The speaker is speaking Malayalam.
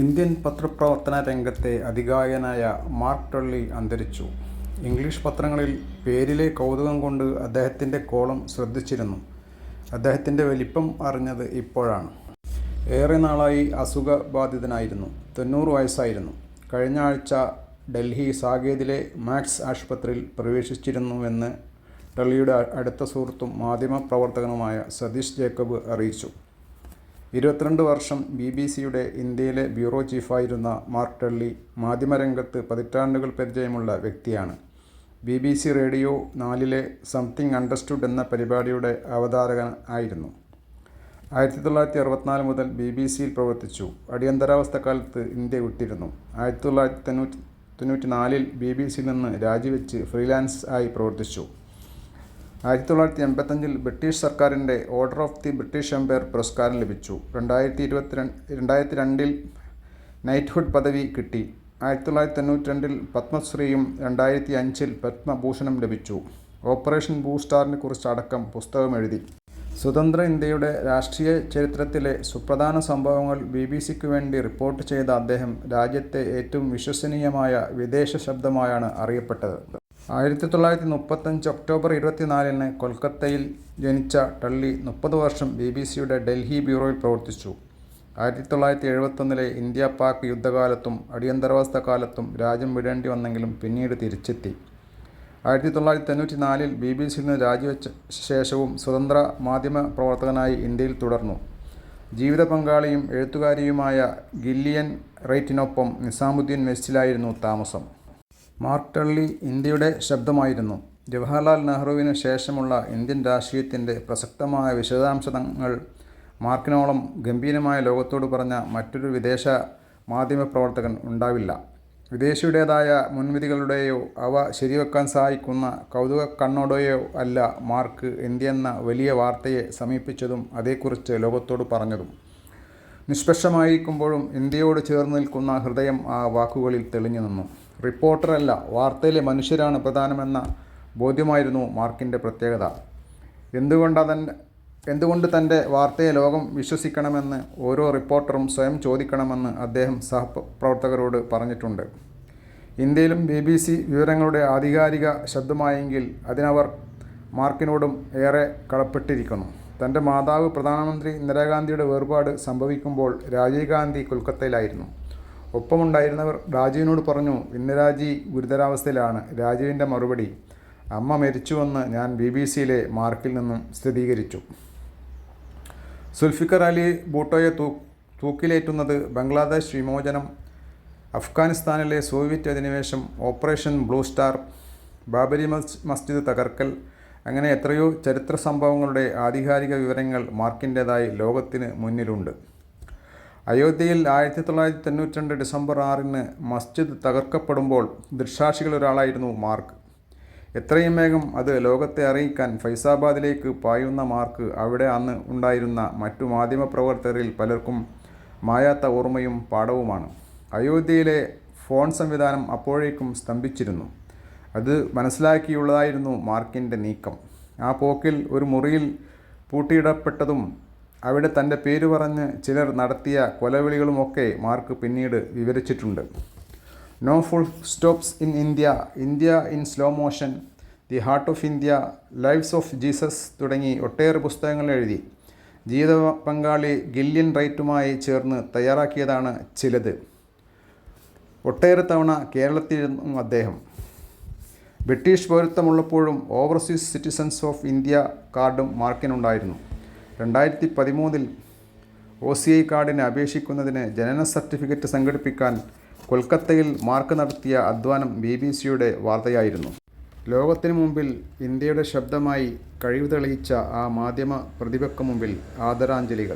ഇന്ത്യൻ പത്രപ്രവർത്തന രംഗത്തെ അതികായനായ മാർക്ക് ടള്ളി അന്തരിച്ചു. ഇംഗ്ലീഷ് പത്രങ്ങളിൽ പേരിലെ കൗതുകം കൊണ്ട് അദ്ദേഹത്തിൻ്റെ കോളം ശ്രദ്ധിച്ചിരുന്നു. അദ്ദേഹത്തിൻ്റെ വലിപ്പം അറിഞ്ഞത് ഇപ്പോഴാണ്. ഏറെ നാളായി അസുഖബാധിതനായിരുന്നു. 90 വയസ്സായിരുന്നു. കഴിഞ്ഞ ആഴ്ച ഡൽഹി സാകേതിലെ മാക്സ് ആശുപത്രിയിൽ പ്രവേശിച്ചിരുന്നുവെന്ന് ടള്ളിയുടെ അടുത്ത സുഹൃത്തും മാധ്യമപ്രവർത്തകനുമായ സതീഷ് ജേക്കബ് അറിയിച്ചു. 22 വർഷം BBC-യുടെ ഇന്ത്യയിലെ ബ്യൂറോ ചീഫായിരുന്ന മാർക്ക് ടള്ളി മാധ്യമരംഗത്ത് പതിറ്റാണ്ടുകൾ പരിചയമുള്ള വ്യക്തിയാണ്. BBC റേഡിയോ 4-ലെ സംതിങ് അണ്ടർസ്റ്റുഡ് എന്ന പരിപാടിയുടെ അവതാരകൻ ആയിരുന്നു. 1964 മുതൽ BBC-യിൽ പ്രവർത്തിച്ചു. അടിയന്തരാവസ്ഥ കാലത്ത് ഇന്ത്യ വിട്ടിരുന്നു. 1994-ൽ BBC-യിൽ നിന്ന് രാജിവെച്ച് ഫ്രീലാൻസ് ആയി പ്രവർത്തിച്ചു. 1985-ൽ ബ്രിട്ടീഷ് സർക്കാരിൻ്റെ Order of the British Empire പുരസ്കാരം ലഭിച്ചു. 2002-ൽ നൈറ്റ്ഹുഡ് പദവി കിട്ടി. 1992-ൽ പത്മശ്രീയും 2005-ൽ പത്മഭൂഷണം ലഭിച്ചു. ഓപ്പറേഷൻ ബ്ലൂ സ്റ്റാറിനെ കുറിച്ചടക്കം പുസ്തകം എഴുതി. സ്വതന്ത്ര ഇന്ത്യയുടെ രാഷ്ട്രീയ ചരിത്രത്തിലെ സുപ്രധാന സംഭവങ്ങൾ BBC-ക്ക് വേണ്ടി റിപ്പോർട്ട് ചെയ്ത അദ്ദേഹം രാജ്യത്തെ ഏറ്റവും വിശ്വസനീയമായ വിദേശ ശബ്ദമായാണ് അറിയപ്പെട്ടത്. 1935 ഒക്ടോബർ 24-ന് കൊൽക്കത്തയിൽ ജനിച്ച ടള്ളി 30 വർഷം BBC-യുടെ ഡൽഹി ബ്യൂറോയിൽ പ്രവർത്തിച്ചു. 1971-ലെ ഇന്ത്യ-പാക് യുദ്ധകാലത്തും അടിയന്തരാവസ്ഥ കാലത്തും രാജ്യം വിടേണ്ടി വന്നെങ്കിലും പിന്നീട് തിരിച്ചെത്തി. 1994-ൽ BBC-യിൽ നിന്ന് രാജിവെച്ച ശേഷവും സ്വതന്ത്ര മാധ്യമ പ്രവർത്തകനായി ഇന്ത്യയിൽ തുടർന്നു. ജീവിത പങ്കാളിയും എഴുത്തുകാരിയുമായ ഗില്ലിയൻ റൈറ്റിനൊപ്പം നിസാമുദ്ദീൻ മെസ്സിലായിരുന്നു താമസം. മാർക്ക് ടള്ളി ഇന്ത്യയുടെ ശബ്ദമായിരുന്നു. ജവഹർലാൽ നെഹ്റുവിന് ശേഷമുള്ള ഇന്ത്യൻ രാഷ്ട്രീയത്തിൻ്റെ പ്രസക്തമായ വിശദാംശങ്ങൾ മാർക്കിനോളം ഗംഭീരമായ ലോകത്തോട് പറഞ്ഞ മറ്റൊരു വിദേശ മാധ്യമപ്രവർത്തകൻ ഉണ്ടാവില്ല. വിദേശിയുടേതായ മുൻവിധികളുടെയോ അവ ശരിവെക്കാൻ സഹായിക്കുന്ന കൗതുക കണ്ണോടെയോ അല്ല മാർക്ക് ഇന്ത്യ എന്ന വലിയ വാർത്തയെ സമീപിച്ചതും അതേക്കുറിച്ച് ലോകത്തോട് പറഞ്ഞതും. നിഷ്പക്ഷമായിരിക്കുമ്പോഴും ഇന്ത്യയോട് ചേർന്ന് നിൽക്കുന്ന ഹൃദയം ആ വാക്കുകളിൽ തെളിഞ്ഞു നിന്നു. റിപ്പോർട്ടറല്ല, വാർത്തയിലെ മനുഷ്യരാണ് പ്രധാനമെന്ന ബോധ്യമായിരുന്നു മാർക്കിൻ്റെ പ്രത്യേകത. എന്തുകൊണ്ട് തൻ്റെ വാർത്തയെ ലോകം വിശ്വസിക്കണമെന്ന് ഓരോ റിപ്പോർട്ടറും സ്വയം ചോദിക്കണമെന്ന് അദ്ദേഹം സഹപ്രവർത്തകരോട് പറഞ്ഞിട്ടുണ്ട്. ഇന്ത്യയിലും BBC വിവരങ്ങളുടെ ആധികാരിക ശബ്ദമായെങ്കിൽ അതിനവർ മാർക്കിനോടും ഏറെ കടപ്പെട്ടിരിക്കുന്നു. തൻ്റെ മാതാവ് പ്രധാനമന്ത്രി ഇന്ദിരാഗാന്ധിയുടെ വേർപാട് സംഭവിക്കുമ്പോൾ രാജീവ് ഗാന്ധി കൊൽക്കത്തയിലായിരുന്നു. ഒപ്പമുണ്ടായിരുന്നവർ രാജീവിനോട് പറഞ്ഞു, ഇന്ദിരാജി ഗുരുതരാവസ്ഥയിലാണ്. രാജീവിൻ്റെ മറുപടി, അമ്മ മരിച്ചുവെന്ന് ഞാൻ BBC-യിലെ മാർക്കിൽ നിന്നും സ്ഥിരീകരിച്ചു. സുൽഫിക്കർ അലി ഭൂട്ടോയെ തൂക്കിലേറ്റുന്നത്, ബംഗ്ലാദേശ് വിമോചനം, അഫ്ഗാനിസ്ഥാനിലെ സോവിയറ്റ് അധിനിവേശം, operation blue star, Babri Masjid തകർക്കൽ, അങ്ങനെ എത്രയോ ചരിത്ര സംഭവങ്ങളുടെ ആധികാരിക വിവരങ്ങൾ മാർക്കിൻ്റേതായി ലോകത്തിന് മുന്നിലുണ്ട്. അയോധ്യയിൽ 1992 ഡിസംബർ 6-ന് മസ്ജിദ് തകർക്കപ്പെടുമ്പോൾ ദൃക്സാക്ഷികളൊരാളായിരുന്നു മാർക്ക്. എത്രയും വേഗം അത് ലോകത്തെ അറിയിക്കാൻ ഫൈസാബാദിലേക്ക് പായുന്ന മാർക്ക് അവിടെ അന്ന് ഉണ്ടായിരുന്ന മറ്റു മാധ്യമപ്രവർത്തകരിൽ പലർക്കും മായാത്ത ഓർമ്മയും പാഠവുമാണ്. അയോധ്യയിലെ ഫോൺ സംവിധാനം അപ്പോഴേക്കും സ്തംഭിച്ചിരുന്നു. അത് മനസ്സിലാക്കിയുള്ളതായിരുന്നു മാർക്കിൻ്റെ നീക്കം. ആ പോക്കിൽ ഒരു മുറിയിൽ പൂട്ടിയിടപ്പെട്ടതും അവിടെ തൻ്റെ പേര് പറഞ്ഞ് ചിലർ നടത്തിയ കൊലവിളികളുമൊക്കെ മാർക്ക് പിന്നീട് വിവരിച്ചിട്ടുണ്ട്. No Full Stops in India, India in Slow Motion, The Heart of India, Lives of Jesus തുടങ്ങി ഒട്ടേറെ പുസ്തകങ്ങൾ എഴുതി. ജീവിത പങ്കാളി ഗില്ലിയൻ റൈറ്റുമായി ചേർന്ന് തയ്യാറാക്കിയതാണ് ചിലത്. ഒട്ടേറെ തവണ കേരളത്തിലിരുന്നു അദ്ദേഹം. ബ്രിട്ടീഷ് പൗരത്വമുള്ളപ്പോഴും ഓവർസീസ് സിറ്റിസൺസ് ഓഫ് ഇന്ത്യ കാർഡും മാർക്കിനുണ്ടായിരുന്നു. 2013-ൽ OCI കാർഡിന് അപേക്ഷിക്കുന്നതിന് ജനന സർട്ടിഫിക്കറ്റ് സംഘടിപ്പിക്കാൻ കൊൽക്കത്തയിൽ മാർക്ക് നടത്തിയ അധ്വാനം BBC-യുടെ വാർത്തയായിരുന്നു. ലോകത്തിനു മുമ്പിൽ ഇന്ത്യയുടെ ശബ്ദമായി കഴിവ് തെളിയിച്ച ആ മാധ്യമ പ്രതിഭയ്ക്ക് മുമ്പിൽ ആദരാഞ്ജലികൾ.